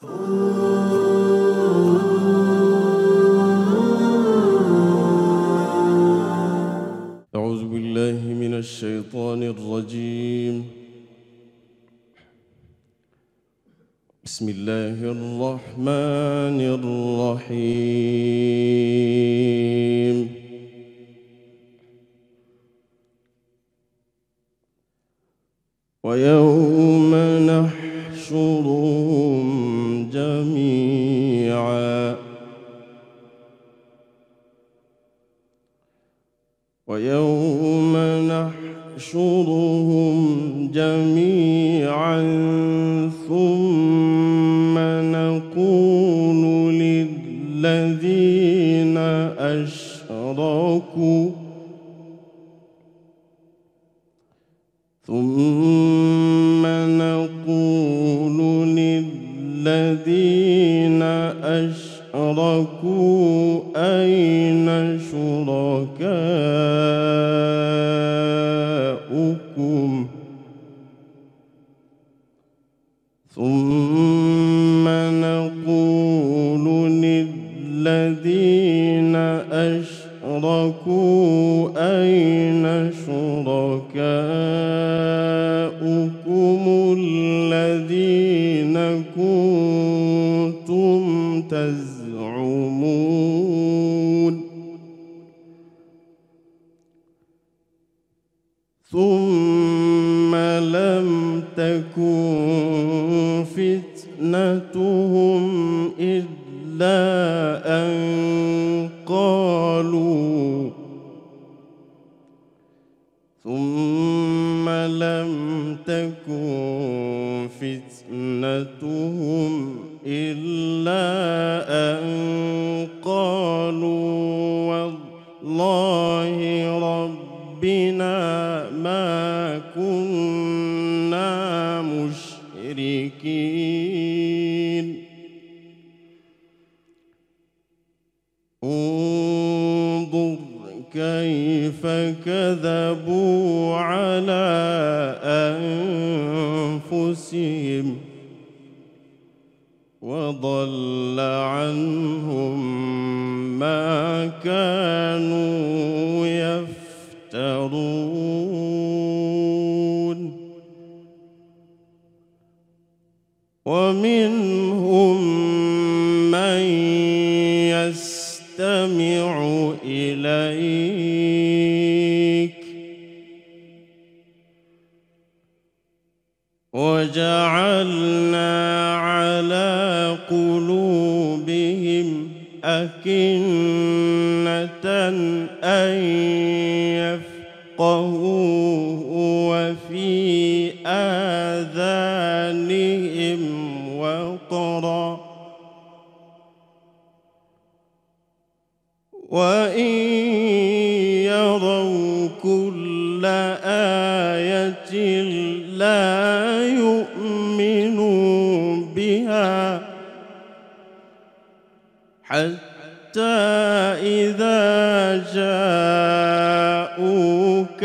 أعوذ بالله من الشيطان الرجيم. بسم الله الرحمن الرحيم. ويوم نحشرهم جميعا ويوم نحشرهم جميعا ثم نقول للذين أشركوا أين شركاؤكم ثم نقول للذين أشركوا أين شركاؤكم الذين كنتم تزعمون ثم لم تكن فتنتهم إلا أن قالوا والله ربنا ما كنا مشركين. انظر كيف كذبوا على أنفسهم وضل عنهم ما كانوا يفترون. ومنهم من يستمع إليك وجعلنا على قلوبهم أكنة أن يفقهوه وفي آذانهم وقرا وإن يروا كل آية لا يؤمنوا بها حتى إذا جاءوك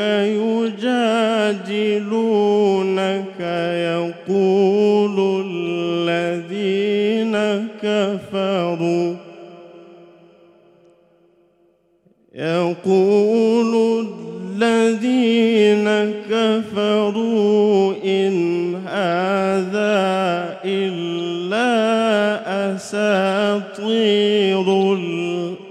يجادلونك يقول الذين كفروا إن هذا إلا أساطير الأولين.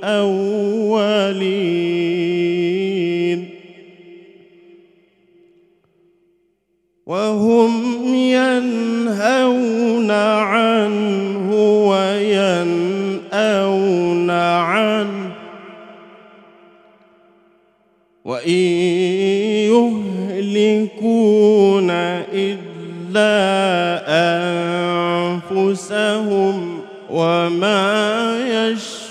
وهم ينهون عنه وينأون عنه وإن يهلكون إلا أنفسهم وما يشعرون.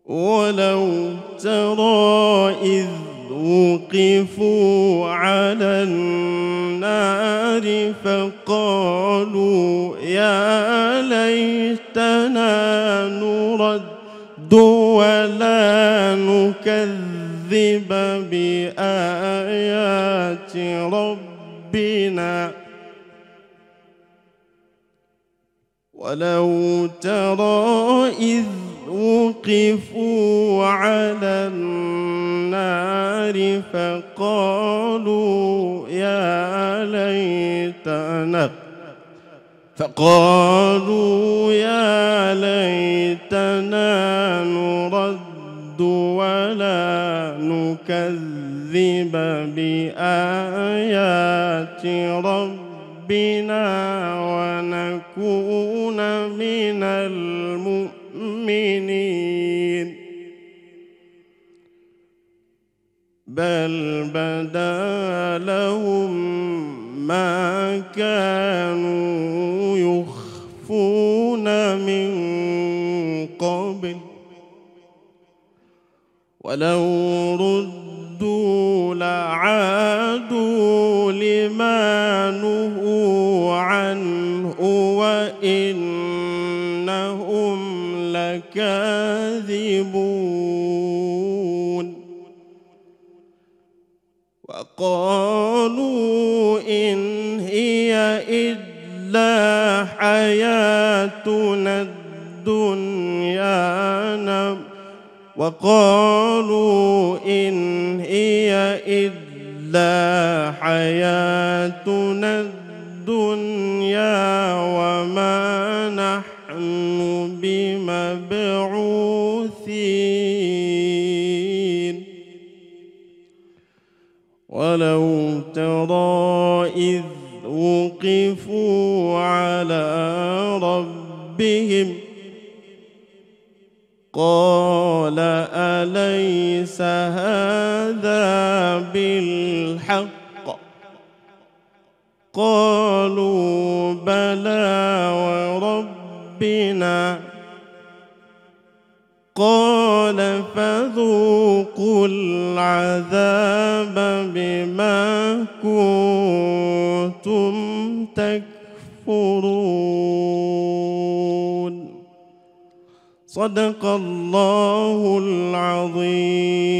ولو ترى إذ وقفوا على النار فقالوا يا ليتنا نرد ولا نكذب بآيات ربنا ولو ترى إذ وقفوا على النار فقالوا يا ليتنا نرد ولا نكذب بآيات ربنا ونكون من المؤمنين بل بدا لهم ما كانوا يخفون من قبل ولو ردوا لعادوا لما نهوا عنه وإنهم لكاذبون وقالوا إن هي إلا حياتنا الدنيا وما نحن بمبعوثين ولو ترى إذ وقفوا على ربهم قال أليس هذا بالحق قالوا بلى وربنا قال فذوقوا العذاب بما كنتم تكفرون صدق الله العظيم.